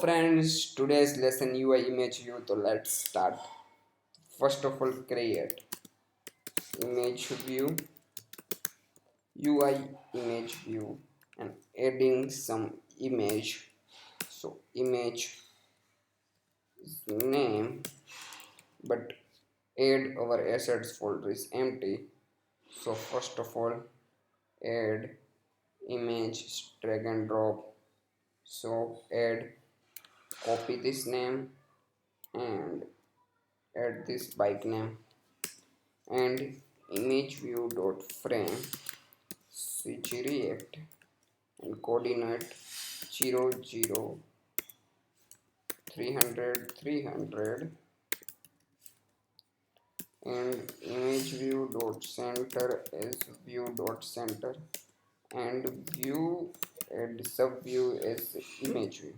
friends, today's lesson UI image view. So let's start. First of all, create image view, UI image view, and adding some image. So image name, but add our assets folder is empty. So first of all, add image, drag and drop. So add, copy this name and add this bike name and image view dot frame switch react and coordinate 0 0 300 300 and image view dot center as view dot center and view and sub view as image view.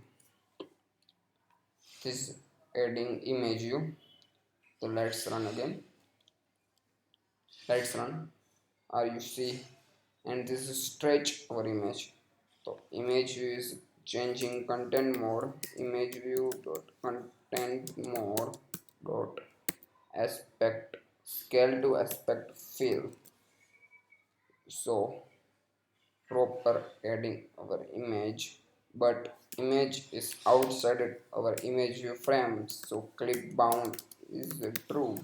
This is adding image view. So let's run again. Let's run. Are you see? And this is stretch our image. So image view is changing content mode. Image view dot content mode dot aspect scale to aspect fill. So proper adding our image, but image is outside our image view frame. So clip bound is true.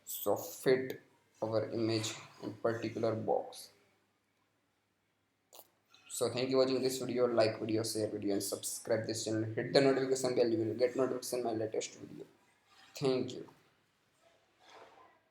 So fit our image in particular box. So thank you for watching this video. Like video, share video and subscribe this channel. Hit the notification bell. You will get notification my latest video. Thank you.